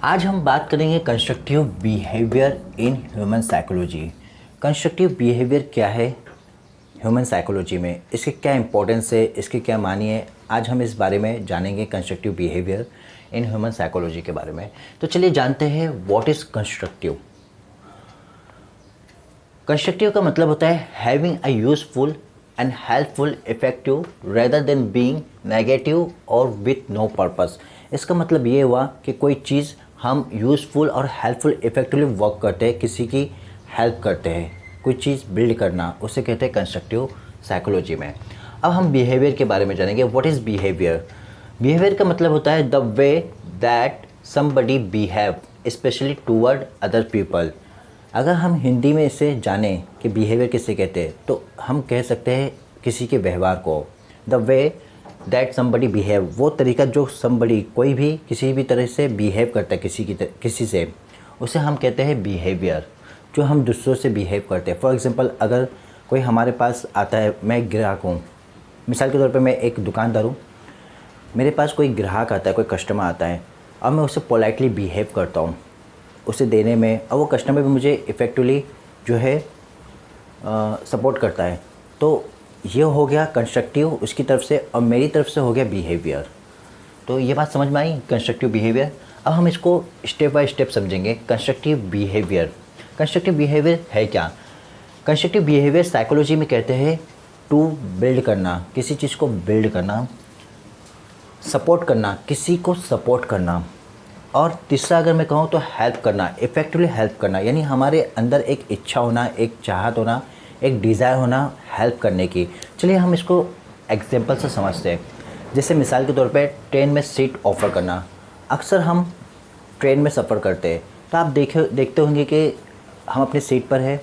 आज हम बात करेंगे constructive behaviour in human psychology. Constructive behaviour क्या है ह्यूमन साइकोलॉजी में, इसके क्या इंपॉर्टेंस है, इसके क्या मानी है, आज हम इस बारे में जानेंगे constructive behaviour in human psychology के बारे में। तो चलिए जानते हैं व्हाट इज़ कंस्ट्रक्टिव। कंस्ट्रक्टिव का मतलब होता है having a useful and helpful effective rather than being negative और विथ नो पर्पस। इसका मतलब ये हुआ कि कोई चीज़ हम यूज़फुल और हेल्पफुल इफेक्टिवली वर्क करते हैं, किसी की हेल्प करते हैं, कोई चीज़ बिल्ड करना, उसे कहते हैं कंस्ट्रक्टिव साइकोलॉजी में। अब हम बिहेवियर के बारे में जानेंगे। What is behaviour. बिहेवियर का मतलब होता है the way that somebody behave specially toward other people. अगर हम हिंदी में इसे जानें कि बिहेवियर किसे कहते हैं तो हम कह सकते हैं किसी के व्यवहार को। The way that somebody behave, वो तरीका जो समबडी कोई भी किसी भी तरह से बिहेव करता है किसी से, उसे हम कहते हैं बिहेवियर। जो हम दूसरों से बिहेव करते हैं। फॉर एग्जांपल अगर कोई हमारे पास आता है, मैं एक ग्राहक हूँ, मिसाल के तौर पे मैं एक दुकानदार हूँ, मेरे पास कोई ग्राहक आता है, कोई कस्टमर आता है और मैं उससे पोलाइटली बिहेव करता हूँ उसे देने में, और वो कस्टमर भी मुझे इफ़ेक्टिवली जो है सपोर्ट करता है, तो ये हो गया कंस्ट्रक्टिव उसकी तरफ से, और मेरी तरफ से हो गया बिहेवियर। तो ये बात समझ में आई कंस्ट्रक्टिव बिहेवियर। अब हम इसको स्टेप बाय स्टेप समझेंगे। कंस्ट्रक्टिव बिहेवियर, कंस्ट्रक्टिव बिहेवियर है क्या। कंस्ट्रक्टिव बिहेवियर साइकोलॉजी में कहते हैं टू बिल्ड करना, किसी चीज़ को बिल्ड करना, सपोर्ट करना, किसी को सपोर्ट करना, और तीसरा अगर मैं कहूँ तो हेल्प करना, इफ़ेक्टिवली हेल्प करना। यानी हमारे अंदर एक इच्छा होना, एक चाहत होना, एक डिज़ायर होना हेल्प करने की। चलिए हम इसको एग्जांपल से समझते हैं। जैसे मिसाल के तौर पे ट्रेन में सीट ऑफ़र करना। अक्सर हम ट्रेन में सफ़र करते हैं तो आप देखते होंगे कि हम अपनी सीट पर है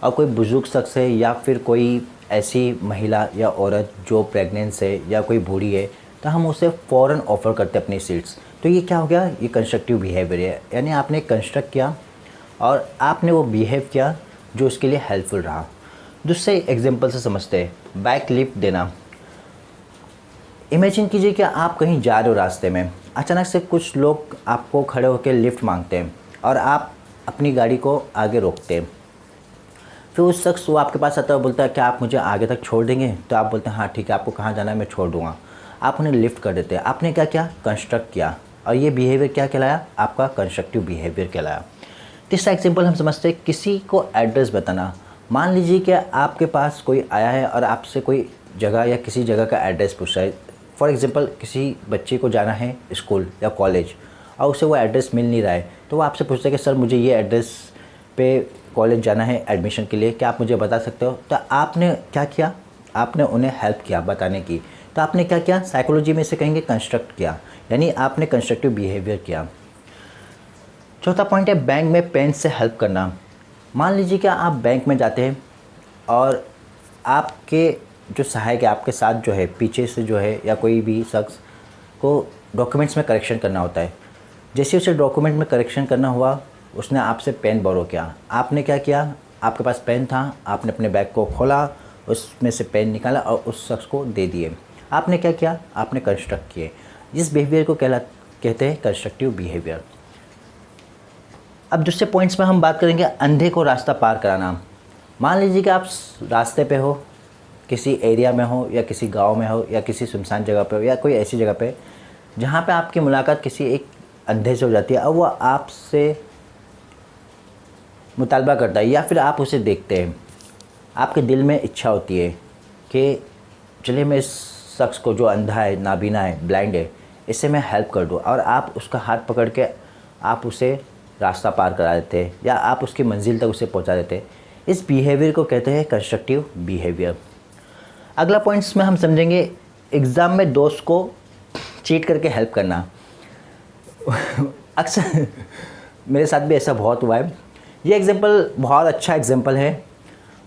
और कोई बुज़ुर्ग शख्स है या फिर कोई ऐसी महिला या औरत जो प्रेग्नेंट है या कोई बूढ़ी है, तो हम उसे फ़ौरन ऑफ़र करते हैं अपनी सीट्स। तो ये क्या हो गया, ये कंस्ट्रक्टिव बिहेवियर है। यानी आपने कंस्ट्रक्ट किया और आपने वो बिहेव किया जो उसके लिए हेल्पफुल रहा। दूसरे एग्जांपल से समझते हैं, बैक लिफ्ट देना। इमेजिन कीजिए कि आप कहीं जा रहे हो, रास्ते में अचानक से कुछ लोग आपको खड़े होकर लिफ्ट मांगते हैं और आप अपनी गाड़ी को आगे रोकते हैं। फिर उस शख्स वो आपके पास आता है और बोलता है क्या आप मुझे आगे तक छोड़ देंगे। तो आप बोलते हैं हाँ ठीक है, आपको कहाँ जाना है मैं छोड़ दूँगा। आप उन्हें लिफ्ट कर देते हैं। आपने क्या किया, कंस्ट्रक्ट किया, और ये बिहेवियर क्या कहलाया, आपका कंस्ट्रक्टिव बिहेवियर कहलाया। तीसरा एग्जाम्पल हम समझते हैं किसी को एड्रेस बताना। मान लीजिए कि आपके पास कोई आया है और आपसे कोई जगह या किसी जगह का एड्रेस पूछ रहा है। फॉर एग्जांपल किसी बच्चे को जाना है स्कूल या कॉलेज और उसे वो एड्रेस मिल नहीं रहा है, तो वो आपसे पूछता है कि सर मुझे ये एड्रेस पे कॉलेज जाना है एडमिशन के लिए, क्या आप मुझे बता सकते हो। तो आपने क्या किया, आपने उन्हें हेल्प किया बताने की। तो आपने क्या किया, साइकोलॉजी में इसे कहेंगे कंस्ट्रक्ट किया, यानी आपने कंस्ट्रक्टिव बिहेवियर किया। चौथा पॉइंट है बैंक में पेन से हेल्प करना। मान लीजिए कि आप बैंक में जाते हैं और आपके जो सहायक है, आपके साथ जो है पीछे से जो है या कोई भी शख्स को डॉक्यूमेंट्स में करेक्शन करना होता है। जैसे उसे डॉक्यूमेंट में करेक्शन करना हुआ, उसने आपसे पेन बोरो किया। आपने क्या किया, आपके पास पेन था, आपने अपने बैग को खोला, उसमें से पेन निकाला और उस शख्स को दे दिए। आपने क्या किया, आपने कंस्ट्रक्ट किए। इस बिहेवियर को कहते हैं कंस्ट्रक्टिव बिहेवियर। अब दूसरे पॉइंट्स में हम बात करेंगे अंधे को रास्ता पार कराना। मान लीजिए कि आप रास्ते पे हो, किसी एरिया में हो या किसी गांव में हो या किसी सुनसान जगह पे हो या कोई ऐसी जगह पे जहाँ पे आपकी मुलाकात किसी एक अंधे से हो जाती है और वो आपसे मुतालबा करता है या फिर आप उसे देखते हैं। आपके दिल में इच्छा होती है कि चलिए मैं इस शख्स को जो अंधा है, नाबीना है, ब्लाइंड है, इससे मैं हेल्प कर दूँ, और आप उसका हाथ पकड़ के आप उसे रास्ता पार करा देते हैं या आप उसकी मंजिल तक उसे पहुंचा देते हैं। इस बिहेवियर को कहते हैं कंस्ट्रक्टिव बिहेवियर। अगला पॉइंट्स में हम समझेंगे एग्ज़ाम में दोस्त को चीट करके हेल्प करना। अक्सर मेरे साथ भी ऐसा बहुत हुआ है। ये एग्जांपल बहुत अच्छा एग्जांपल है।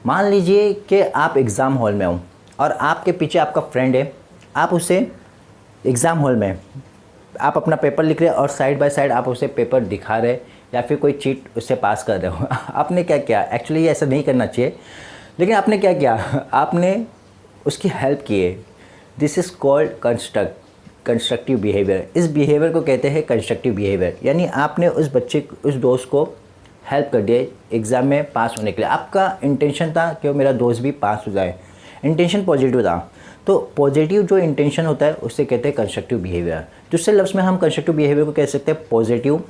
मान लीजिए कि आप एग्ज़ाम हॉल में हो और आपके पीछे आपका फ्रेंड है। आप उसे एग्ज़ाम हॉल में आप अपना पेपर लिख रहे हैं और साइड बाय साइड आप उसे पेपर दिखा रहे या फिर कोई चीट उससे पास कर रहे हो। आपने क्या किया, एक्चुअली ये ऐसा नहीं करना चाहिए, लेकिन आपने क्या किया, आपने उसकी हेल्प की है। This is called constructive behaviour, इस बिहेवियर को कहते हैं कंस्ट्रक्टिव बिहेवियर। यानी आपने उस दोस्त को हेल्प कर दिया एग्ज़ाम में पास होने के लिए। आपका इंटेंशन था कि मेरा दोस्त भी पास हो जाए, इंटेंशन पॉजिटिव था। तो पॉजिटिव जो इंटेंशन होता है उससे कहते हैं कंस्ट्रक्टिव बिहेवियर। दूसरे लफ्ज़ में हम कंस्ट्रक्टिव बिहेवियर को कह सकते हैं पॉजिटिव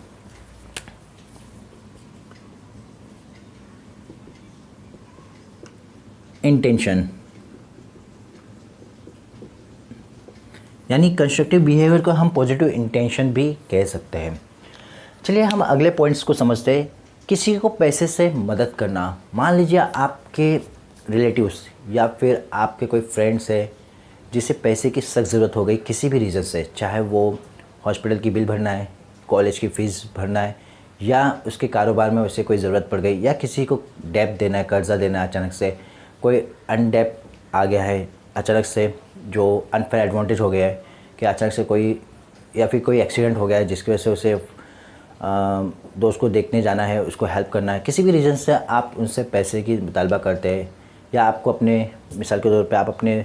इंटेंशन। यानी कंस्ट्रक्टिव बिहेवियर को हम पॉजिटिव इंटेंशन भी कह सकते हैं। चलिए हम अगले पॉइंट्स को समझते हैं। किसी को पैसे से मदद करना। मान लीजिए आपके रिलेटिव्स या फिर आपके कोई फ्रेंड्स है जिसे पैसे की सख्त ज़रूरत हो गई किसी भी रीज़न से, चाहे वो हॉस्पिटल की बिल भरना है, कॉलेज की फ़ीस भरना है, या उसके कारोबार में उसे कोई ज़रूरत पड़ गई, या किसी को डेब्ट देना है, कर्ज़ा देना है, अचानक से कोई अनडेप्ट आ गया है, अचानक से जो अनफेयर एडवांटेज हो गया है कि अचानक से कोई या फिर कोई एक्सीडेंट हो गया है जिसकी वजह से उसे दोस्त को देखने जाना है, उसको हेल्प करना है। किसी भी रीज़न से आप उनसे पैसे की मुतालबा करते हैं, या आपको अपने मिसाल के तौर पे आप अपने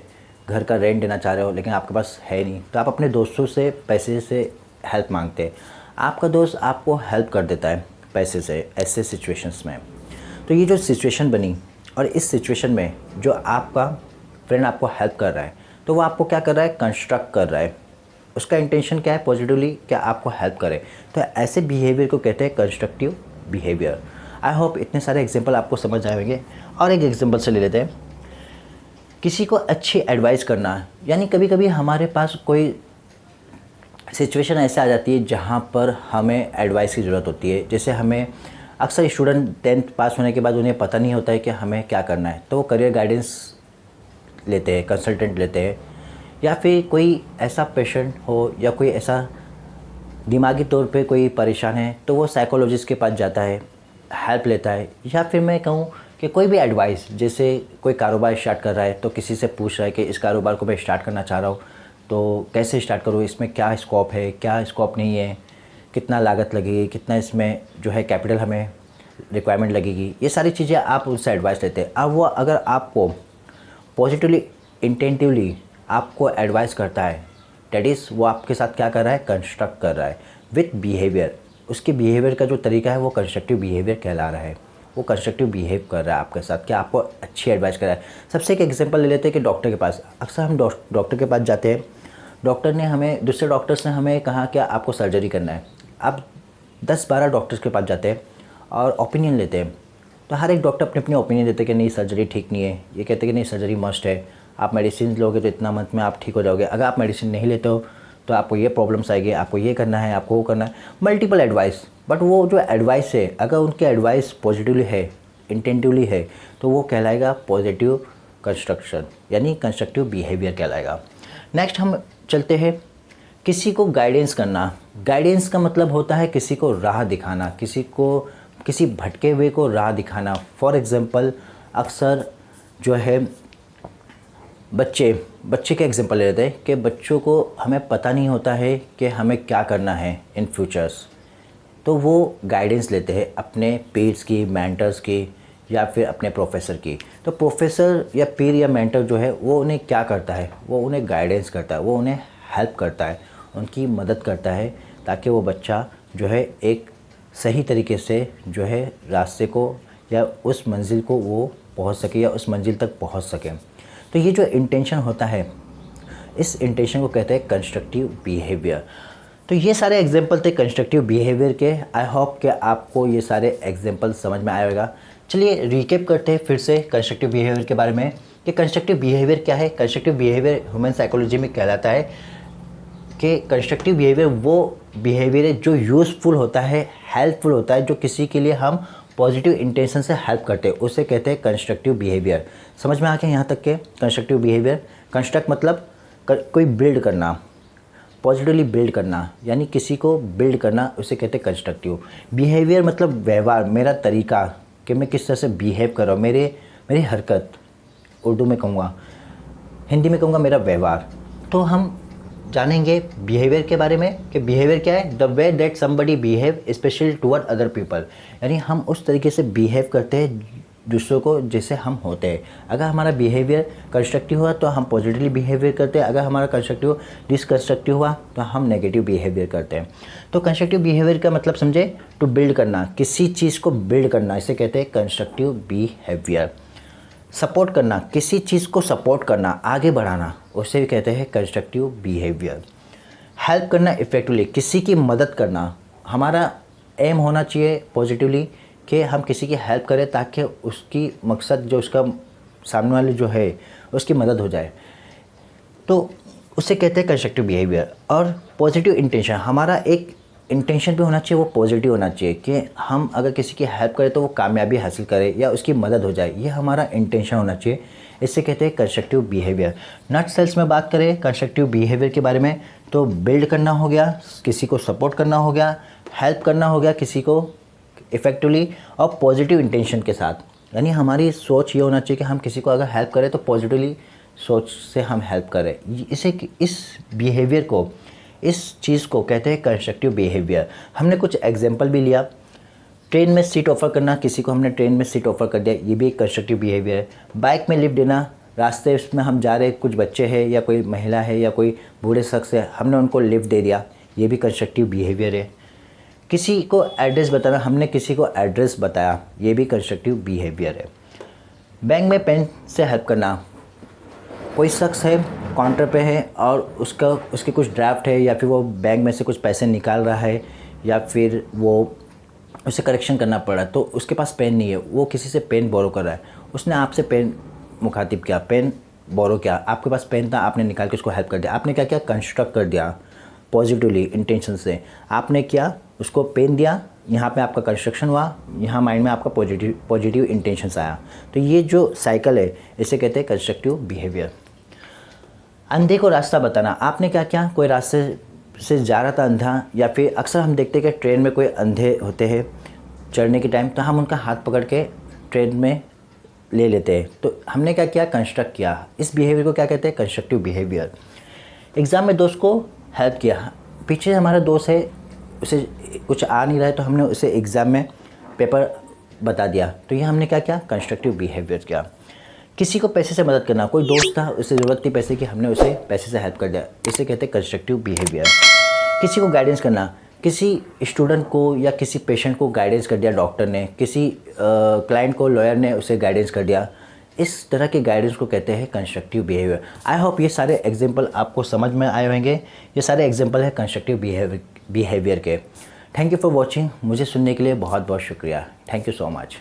घर का रेंट देना चाह रहे हो लेकिन आपके पास है नहीं, तो आप अपने दोस्तों से पैसे से हेल्प मांगते हैं। आपका दोस्त आपको हेल्प कर देता है पैसे से ऐसे सिचुएशंस में। तो ये जो सिचुएशन बनी और इस सिचुएशन में जो आपका फ्रेंड आपको हेल्प कर रहा है तो वो आपको क्या कर रहा है, कंस्ट्रक्ट कर रहा है। उसका इंटेंशन क्या है, पॉजिटिवली क्या आपको हेल्प करे। तो ऐसे बिहेवियर को कहते हैं कंस्ट्रक्टिव बिहेवियर। आई होप इतने सारे एग्जांपल आपको समझ आएंगे। और एक एग्जांपल से ले लेते हैं, किसी को अच्छी एडवाइस करना। यानी कभी कभी हमारे पास कोई सिचुएशन ऐसे आ जाती है जहाँ पर हमें एडवाइस की ज़रूरत होती है। जैसे हमें अक्सर स्टूडेंट 10th पास होने के बाद उन्हें पता नहीं होता है कि हमें क्या करना है, तो वो करियर गाइडेंस लेते हैं, कंसल्टेंट लेते हैं। या फिर कोई ऐसा पेशेंट हो या कोई ऐसा दिमागी तौर पे कोई परेशान है तो वो साइकोलॉजिस्ट के पास जाता है, हेल्प लेता है। या फिर मैं कहूँ कि कोई भी एडवाइस, जैसे कोई कारोबार स्टार्ट कर रहा है तो किसी से पूछ रहा है कि इस कारोबार को मैं स्टार्ट करना चाह रहा हूँ तो कैसे स्टार्ट करूँ, इसमें क्या स्कोप है, क्या स्कोप नहीं है, कितना लागत लगेगी, कितना इसमें जो है कैपिटल हमें रिक्वायरमेंट लगेगी, ये सारी चीज़ें आप उनसे एडवाइस लेते हैं। अब वो अगर आपको पॉजिटिवली इंटेंटिवली आपको एडवाइस करता है, डेट इज़ वो आपके साथ क्या कर रहा है, कंस्ट्रक्ट कर रहा है विथ बिहेवियर। उसके बिहेवियर का जो तरीका है वो कंस्ट्रक्टिव बिहेवियर कहला रहा है। वो कंस्ट्रक्टिव बिहेव कर रहा है आपके साथ, क्या आपको अच्छी एडवाइस कर रहा है। सबसे एक एग्जांपल ले लेते हैं कि डॉक्टर के पास, अक्सर हम डॉक्टर के पास जाते हैं, डॉक्टर ने हमें, दूसरे डॉक्टर्स ने हमें कहा कि आपको सर्जरी करना है। अब 10-12 डॉक्टर्स के पास जाते हैं और ओपिनियन लेते हैं, तो हर एक डॉक्टर अपने अपने ओपिनियन देते हैं कि नहीं सर्जरी ठीक नहीं है, ये कहते हैं कि नहीं सर्जरी मस्ट है, आप मेडिसिन लोगे तो इतना मंथ में आप ठीक हो जाओगे, अगर आप मेडिसिन नहीं लेते हो तो आपको ये प्रॉब्लम्स आएगी, आपको ये करना है, आपको वो करना है, मल्टीपल एडवाइस। बट वो जो एडवाइस है, अगर उनकी एडवाइस पॉजिटिवली है, इंटेंटिवली है, तो वो कहलाएगा पॉजिटिव कंस्ट्रक्शन, यानी कंस्ट्रक्टिव बिहेवियर कहलाएगा। नेक्स्ट हम चलते हैं, किसी को गाइडेंस करना। गाइडेंस का मतलब होता है किसी को राह दिखाना, किसी भटके हुए को राह दिखाना। फॉर एग्ज़ाम्पल अक्सर जो है बच्चे के एग्जांपल ले लेते हैं कि बच्चों को हमें पता नहीं होता है कि हमें क्या करना है इन फ्यूचर्स, तो वो गाइडेंस लेते हैं अपने पीर्स की, मेंटर्स की, या फिर अपने प्रोफेसर की। तो प्रोफेसर या पीर या मेंटर जो है वो उन्हें क्या करता है, वो उन्हें गाइडेंस करता है, वो उन्हें हेल्प करता है, उनकी मदद करता है ताकि वो बच्चा जो है एक सही तरीके से जो है रास्ते को या उस मंजिल को वो पहुंच सके या उस मंजिल तक पहुंच सके। तो ये जो इंटेंशन होता है, इस इंटेंशन को कहते हैं कंस्ट्रक्टिव बिहेवियर। तो ये सारे एग्जांपल थे कंस्ट्रक्टिव बिहेवियर के। आई होप कि आपको ये सारे एग्जांपल समझ में आएगा। चलिए रिकैप करते हैं फिर से कंस्ट्रक्टिव बिहेवियर के बारे में कि कंस्ट्रक्टिव बिहेवियर क्या है। कंस्ट्रक्टिव बिहेवियर ह्यूमन साइकोलॉजी में कहलाता है कि कंस्ट्रक्टिव बिहेवियर वो बिहेवियर है जो यूज़फुल होता है, हेल्पफुल होता है, जो किसी के लिए हम पॉजिटिव इंटेंशन से हेल्प करते हैं, उसे कहते हैं कंस्ट्रक्टिव बिहेवियर। समझ में आ गया यहाँ तक के कंस्ट्रक्टिव बिहेवियर। कंस्ट्रक्ट मतलब कोई बिल्ड करना, पॉजिटिवली बिल्ड करना, यानी किसी को बिल्ड करना, उसे कहते हैं कंस्ट्रक्टिव। बिहेवियर मतलब व्यवहार, मेरा तरीका कि मैं किस तरह से बिहेव कर रहा हूँ, मेरी हरकत, उर्दू में कहूँगा, हिंदी में कहूँगा मेरा व्यवहार। तो हम जानेंगे बिहेवियर के बारे में कि बिहेवियर क्या है, the way that somebody behave specially toward other people, यानी हम उस तरीके से बिहेव करते हैं दूसरों को जैसे हम होते हैं। अगर हमारा बिहेवियर कंस्ट्रक्टिव हुआ तो हम पॉजिटिवली बिहेवियर करते हैं, अगर हमारा कंस्ट्रक्टिव डिसकंस्ट्रक्टिव हुआ तो हम नेगेटिव बिहेवियर करते हैं। तो कंस्ट्रक्टिव बिहेवियर का मतलब समझे, टू बिल्ड करना, किसी चीज़ को बिल्ड करना, इसे कहते हैं कंस्ट्रक्टिव बिहेवियर। सपोर्ट करना, किसी चीज़ को सपोर्ट करना, आगे बढ़ाना, उसे भी कहते हैं कंस्ट्रक्टिव बिहेवियर। हेल्प करना इफेक्टिवली, किसी की मदद करना, हमारा एम होना चाहिए पॉजिटिवली कि हम किसी की हेल्प करें ताकि उसकी मकसद जो उसका सामने वाले जो है उसकी मदद हो जाए, तो उसे कहते हैं कंस्ट्रक्टिव बिहेवियर। और पॉजिटिव इंटेंशन, हमारा एक इंटेंशन भी होना चाहिए, वो पॉजिटिव होना चाहिए कि हम अगर किसी की हेल्प करें तो वो कामयाबी हासिल करे या उसकी मदद हो जाए, ये हमारा इंटेंशन होना चाहिए। इससे कहते हैं कंस्ट्रक्टिव बिहेवियर। नट सेल्स में बात करें कंस्ट्रक्टिव बिहेवियर के बारे में तो बिल्ड करना हो गया, किसी को सपोर्ट करना हो गया, हेल्प करना हो गया किसी को इफ़ेक्टिवली और पॉजिटिव इंटेंशन के साथ। यानी हमारी सोच ये होना चाहिए कि हम किसी को अगर हेल्प करें तो पॉजिटिवली सोच से हम हेल्प करें। इस बिहेवियर को, इस चीज़ को कहते हैं कंस्ट्रक्टिव बिहेवियर। हमने कुछ एग्जांपल भी लिया। ट्रेन में सीट ऑफ़र करना, किसी को हमने ट्रेन में सीट ऑफ़र कर दिया, ये भी एक कंस्ट्रक्टिव बिहेवियर है। बाइक में लिफ्ट देना, रास्ते में हम जा रहे, कुछ बच्चे हैं या कोई महिला है या कोई बूढ़े शख्स है, हमने उनको लिफ्ट दे दिया, ये भी कंस्ट्रक्टिव बिहेवियर है। किसी को एड्रेस बताना, हमने किसी को एड्रेस बताया, ये भी कंस्ट्रक्टिव बिहेवियर है। बैंक में पेन से हेल्प करना, कोई शख्स है काउंटर पे है और उसके कुछ ड्राफ्ट है या फिर वो बैंक में से कुछ पैसे निकाल रहा है या फिर वो उसे करेक्शन करना पड़ रहा है, तो उसके पास पेन नहीं है, वो किसी से पेन बोरो कर रहा है, उसने आपसे पेन मुखातिब किया, पेन बोरो किया, आपके पास पेन था, आपने निकाल के उसको हेल्प कर दिया। आपने क्या किया, कंस्ट्रक्ट कर दिया पॉजिटिवली इंटेंशन से, आपने किया, उसको पेन दिया, यहाँ पे आपका कंस्ट्रक्शन हुआ, यहाँ माइंड में आपका पॉजिटिव इंटेंशंस आया। तो ये जो साइकिल है इसे कहते हैं कंस्ट्रक्टिव बिहेवियर। अंधे को रास्ता बताना, आपने क्या किया, कोई रास्ते से जा रहा था अंधा, या फिर अक्सर हम देखते हैं कि ट्रेन में कोई अंधे होते हैं चढ़ने के टाइम, तो हम उनका हाथ पकड़ के ट्रेन में ले लेते हैं, तो हमने क्या किया, कंस्ट्रक्ट किया। इस बिहेवियर को क्या कहते हैं, कंस्ट्रक्टिव बिहेवियर। एग्ज़ाम में दोस्त को हेल्प किया, पीछे हमारा दोस्त है, उसे कुछ आ नहीं रहा है तो हमने उसे एग्ज़ाम में पेपर बता दिया, तो ये हमने क्या किया, कंस्ट्रक्टिव बिहेवियर किया। किसी को पैसे से मदद करना, कोई दोस्त था उसे ज़रूरत थी पैसे की, हमने उसे पैसे से हेल्प कर दिया, इसे कहते हैं कंस्ट्रक्टिव बिहेवियर। किसी को गाइडेंस करना, किसी स्टूडेंट को या किसी पेशेंट को गाइडेंस कर दिया डॉक्टर ने, किसी क्लाइंट को लॉयर ने उसे गाइडेंस कर दिया, इस तरह के गाइडेंस को कहते हैं कंस्ट्रक्टिव बिहेवियर। आई होप ये सारे एग्जांपल आपको समझ में आए होंगे। ये सारे एग्जांपल है कंस्ट्रक्टिव बिहेवियर के। Thank you for watching. मुझे सुनने के लिए बहुत बहुत शुक्रिया। Thank you so much.